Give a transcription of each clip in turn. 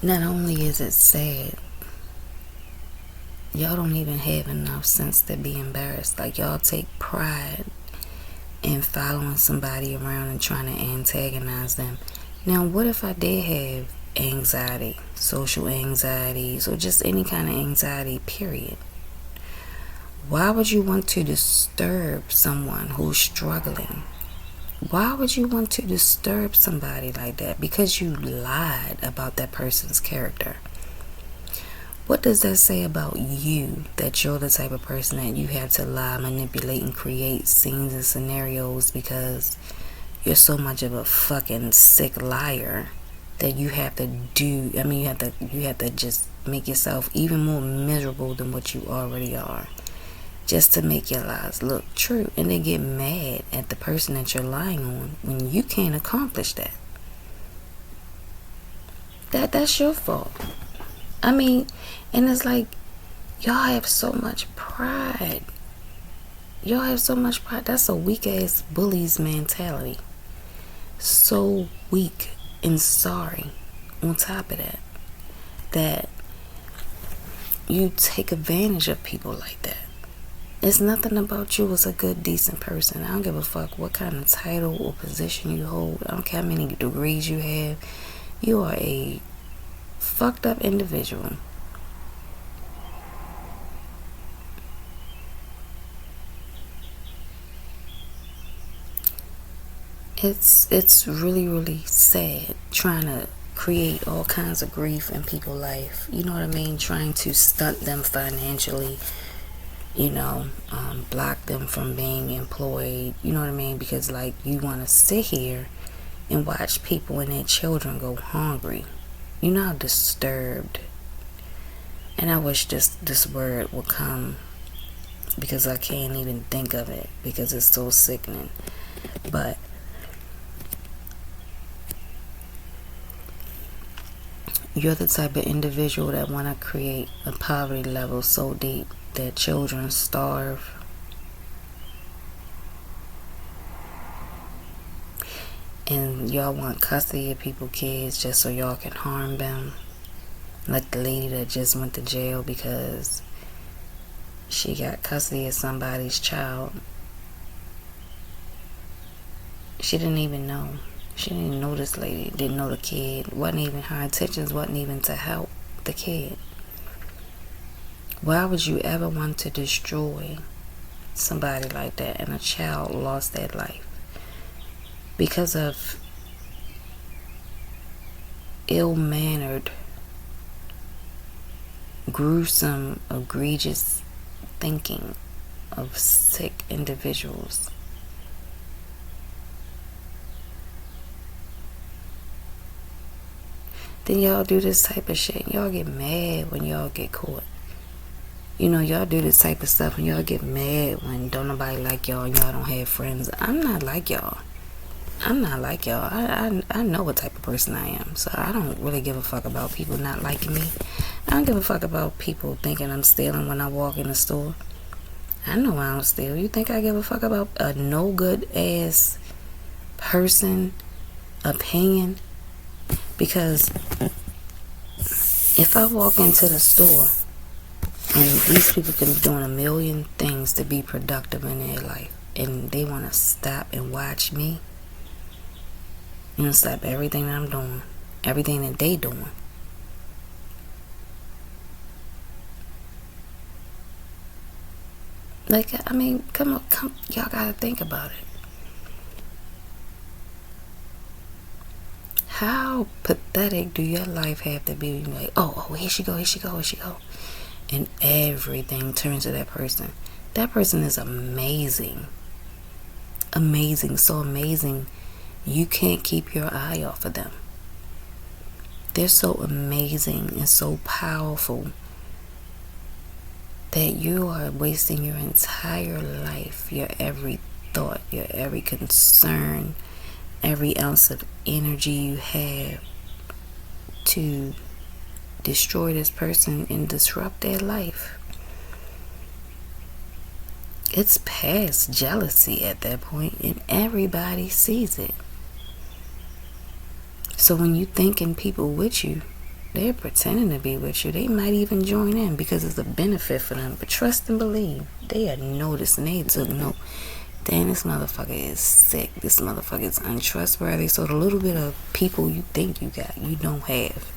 Not only is it sad, y'all don't even have enough sense to be embarrassed. Like, y'all take pride in following somebody around and trying to antagonize them. Now, what if I did have anxiety, social anxieties, or just any kind of anxiety, period? Why would you want to disturb someone who's struggling? Why would you want to disturb somebody like that? Because you lied about that person's character. What does that say about you, that you're the type of person that you have to lie, manipulate, and create scenes and scenarios because you're so much of a fucking sick liar that you have to do, you have to just make yourself even more miserable than what you already are, just to make your lies look true, and then get mad at the person that you're lying on when you can't accomplish that. That's your fault. I mean, and it's like, y'all have so much pride. Y'all have so much pride. That's a weak ass bully's mentality. So weak and sorry. On top of that you take advantage of people like that. It's nothing about you as a good, decent person. I don't give a fuck what kind of title or position you hold. I don't care how many degrees you have. You are a fucked up individual. It's really, really sad trying to create all kinds of grief in people's life. You know what I mean? Trying to stunt them financially, block them from being employed. You know what I mean? Because, like, you want to sit here and watch people and their children go hungry. You know how disturbed. And I wish this word would come, because I can't even think of it because it's so sickening. But you're the type of individual that want to create a poverty level so deep that children starve. And y'all want custody of people's kids just so y'all can harm them. Like the lady that just went to jail because she got custody of somebody's child. She didn't even know. She didn't even know this lady. Didn't know the kid. Wasn't even, her intentions wasn't even to help the kid. Why would you ever want to destroy somebody like that? And a child lost their life because of ill-mannered, gruesome, egregious thinking of sick individuals. Then y'all do this type of shit. Y'all get mad when y'all get caught. Y'all do this type of stuff and y'all get mad when don't nobody like y'all and y'all don't have friends. I'm not like y'all. I know what type of person I am. So I don't really give a fuck about people not liking me. I don't give a fuck about people thinking I'm stealing when I walk in the store. I know I don't steal. You think I give a fuck about a no good ass person opinion? Because if I walk into the store and these people can be doing a million things to be productive in their life, and they want to stop and watch me, stop everything that I'm doing, everything that they doing. Like, I mean, come on, y'all gotta think about it. How pathetic do your life have to be? You're like, oh, here she go. And everything turns to that person. That person is amazing. Amazing, so amazing. You can't keep your eye off of them. They're so amazing and so powerful that you are wasting your entire life, your every thought, your every concern, every ounce of energy you have to destroy this person and disrupt their life. It's past jealousy at that point, and everybody sees it. So when you thinking people with you, They're pretending to be with you. They might even join in because it's a benefit for them. But trust and believe, they are noticing. They took note. Damn, this motherfucker is sick. This motherfucker is untrustworthy. So the little bit of people you think you got, you don't have.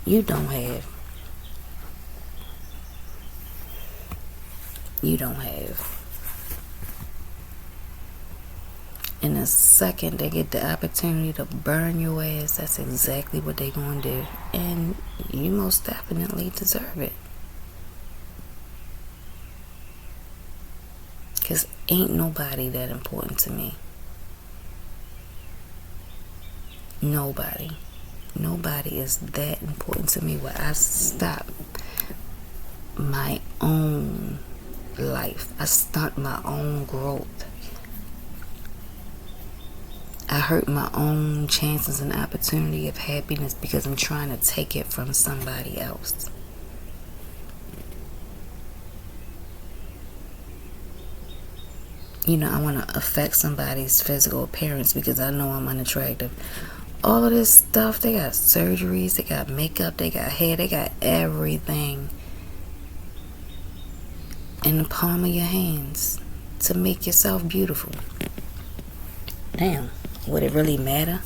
You don't have. You don't have. In a second they get the opportunity to burn your ass, that's exactly what they gonna do. And you most definitely deserve it. Because ain't nobody that important to me. Nobody. Nobody is that important to me where I stop my own life. I stunt my own growth. I hurt my own chances and opportunity of happiness because I'm trying to take it from somebody else. You know, I want to affect somebody's physical appearance because I know I'm unattractive. All of this stuff, they got surgeries, they got makeup, they got hair, they got everything in the palm of your hands to make yourself beautiful. Damn, would it really matter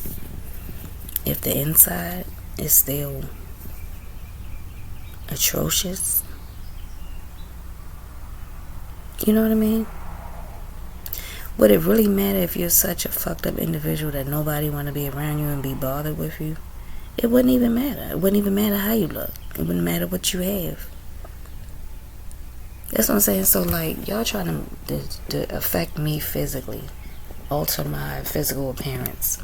if the inside is still atrocious? You know what I mean? Would it really matter if you're such a fucked up individual that nobody want to be around you and be bothered with you? It wouldn't even matter. It wouldn't even matter how you look. It wouldn't matter what you have. That's what I'm saying. So like, y'all trying to affect me physically, alter my physical appearance.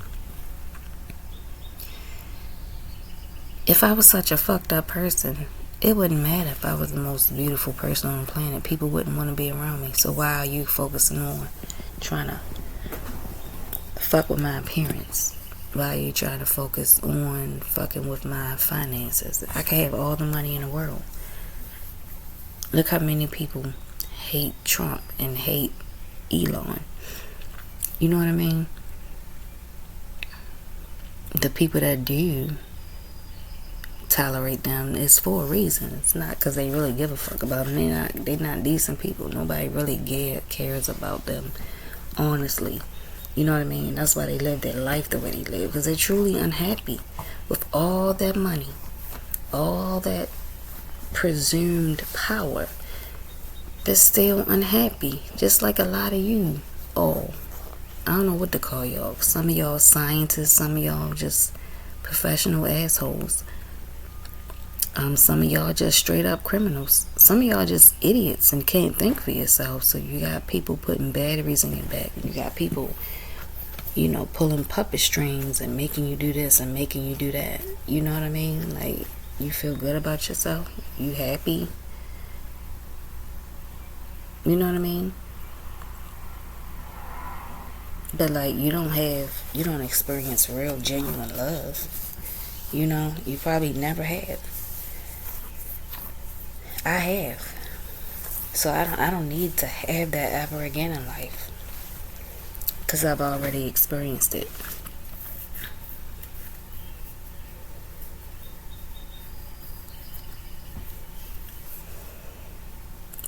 If I was such a fucked up person, it wouldn't matter if I was the most beautiful person on the planet. People wouldn't want to be around me. So why are you focusing on trying to fuck with my appearance? Why are you trying to focus on fucking with my finances? I can have all the money in the world. Look how many people hate Trump and hate Elon. You know what I mean? The people that do tolerate them is for a reason. It's not because they really give a fuck about them. They're not decent people. Nobody really cares about them, honestly. You know what I mean? That's why they live their life the way they live, because they're truly unhappy with all that money, all that presumed power. They're still unhappy, just like a lot of you all. I don't know what to call y'all. Some of y'all scientists, some of y'all just professional assholes. Some of y'all just straight up criminals. Some of y'all just idiots and can't think for yourself. So you got people putting batteries in your back. You got people, you know, pulling puppet strings and making you do this and making you do that. You know what I mean? Like, you feel good about yourself? You happy? You know what I mean? But like, you don't experience real genuine love. You know, you probably never have. I have. So I don't need to have that ever again in life, because I've already experienced it.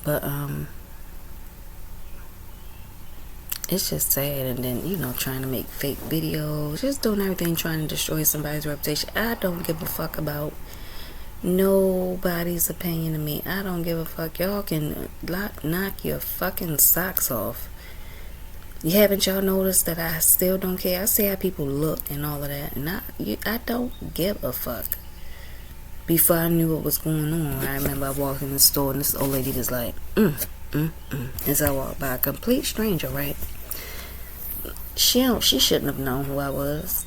But it's just sad. And then, you know, trying to make fake videos, just doing everything trying to destroy somebody's reputation. I don't give a fuck about nobody's opinion of me. I don't give a fuck. Y'all can knock your fucking socks off. Haven't y'all noticed that I still don't care? I see how people look and all of that, and I don't give a fuck. Before I knew what was going on, I remember I walked in the store and this old lady was like, as I walked by a complete stranger, right? She shouldn't have known who I was.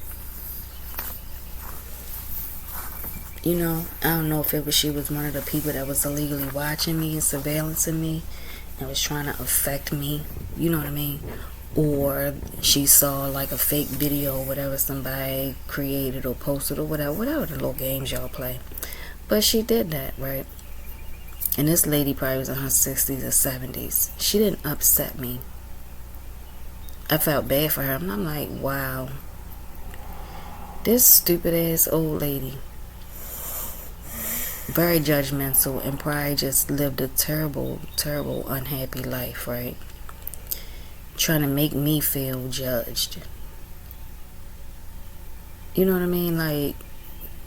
You know, I don't know if she was one of the people that was illegally watching me and surveillancing me and was trying to affect me. You know what I mean? Or she saw like a fake video or whatever somebody created or posted or whatever the little games y'all play. But she did that, right? And this lady probably was in her 60s or 70s. She didn't upset me. I felt bad for her. And I'm like, wow. This stupid ass old lady very judgmental, and probably just lived a terrible, terrible, unhappy life, right? Trying to make me feel judged. You know what I mean? Like,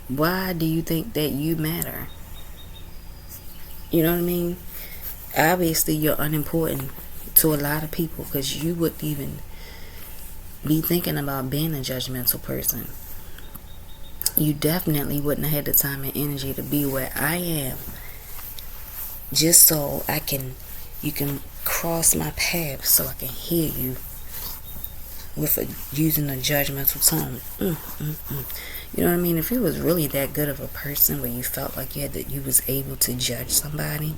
why do you think that you matter? You know what I mean? Obviously, you're unimportant to a lot of people, because you wouldn't even be thinking about being a judgmental person. You definitely wouldn't have had the time and energy to be where I am, just so you can cross my path, so I can hear you using a judgmental tone. You know what I mean? If you was really that good of a person, where you felt like you was able to judge somebody,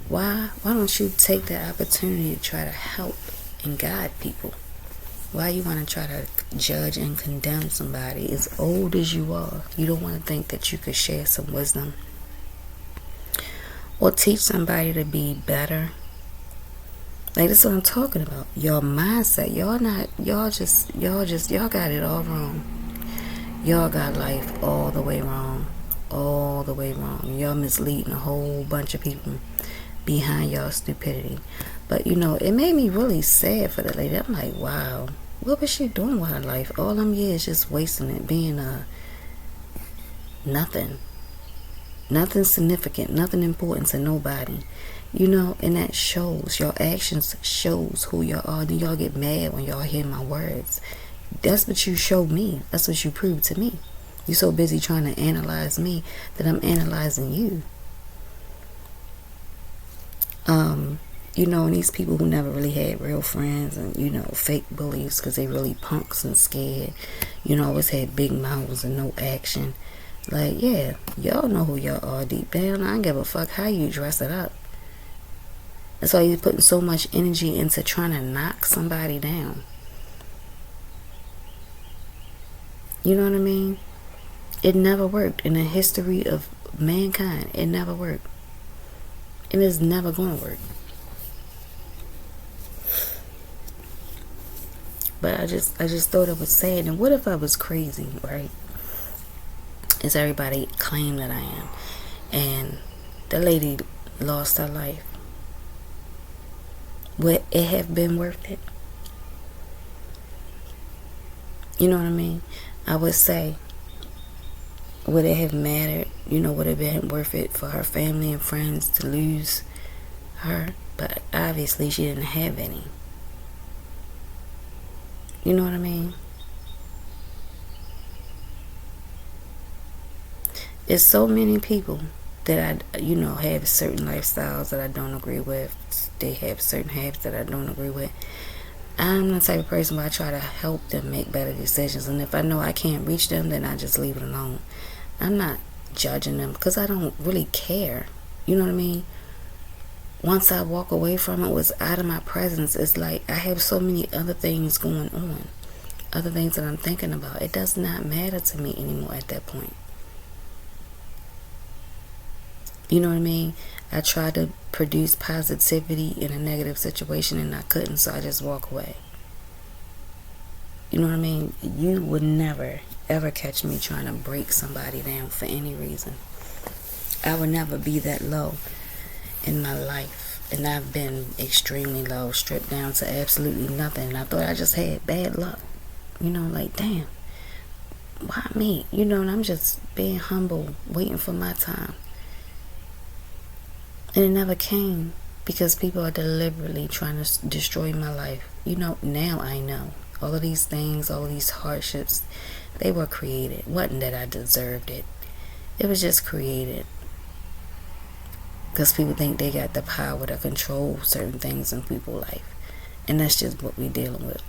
why don't you take that opportunity to try to help and guide people? Why you want to try to judge and condemn somebody as old as you are? You don't want to think that you could share some wisdom or teach somebody to be better. Like, that's what I'm talking about. Your mindset. Y'all got it all wrong. Y'all got life all the way wrong. All the way wrong. Y'all misleading a whole bunch of people behind y'all stupidity. But, it made me really sad for the lady. I'm like, wow, what was she doing with her life? All them years just wasting it, being nothing significant, nothing important to nobody. And that shows. Your actions shows who y'all are. Then y'all get mad when y'all hear my words. That's what you showed me. That's what you proved to me. You're so busy trying to analyze me that I'm analyzing you. And these people who never really had real friends, and fake bullies because they really punks and scared, always had big mouths and no action. Like, yeah, y'all know who y'all are deep down. I don't give a fuck how you dress it up. That's why you're putting so much energy into trying to knock somebody down. You know what I mean? It never worked in the history of mankind. It never worked. And it's never going to work. But I just thought it was sad. And what if I was crazy, right? As everybody claimed that I am. And the lady lost her life. Would it have been worth it? You know what I mean? I would say, would it have mattered? Would it have been worth it for her family and friends to lose her? But obviously she didn't have any. You know what I mean? There's so many people that I, have certain lifestyles that I don't agree with. They have certain habits that I don't agree with. I'm the type of person where I try to help them make better decisions. And if I know I can't reach them, then I just leave it alone. I'm not judging them because I don't really care. You know what I mean? Once I walk away from it, was out of my presence, it's like I have so many other things going on. Other things that I'm thinking about. It does not matter to me anymore at that point. You know what I mean? I tried to produce positivity in a negative situation and I couldn't, so I just walk away. You know what I mean? You would never, ever catch me trying to break somebody down for any reason. I would never be that low in my life. And I've been extremely low, stripped down to absolutely nothing. And I thought I just had bad luck. Like, damn, why me? And I'm just being humble, waiting for my time. And it never came because people are deliberately trying to destroy my life. Now I know. All of these things, all of these hardships, they were created. It wasn't that I deserved it. It was just created. Because people think they got the power to control certain things in people's life. And that's just what we're dealing with.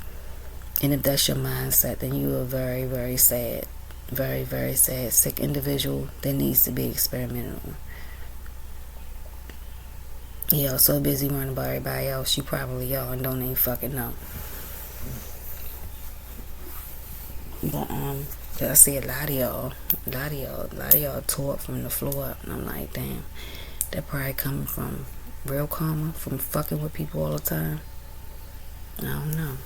And if that's your mindset, then you are very, very sad. Very, very sad, sick individual that needs to be experimented on. Y'all so busy worrying about everybody else, you probably are and don't even fucking know. But I see a lot of y'all tore up from the floor up, and I'm like, damn, that probably coming from real karma, from fucking with people all the time. I don't know.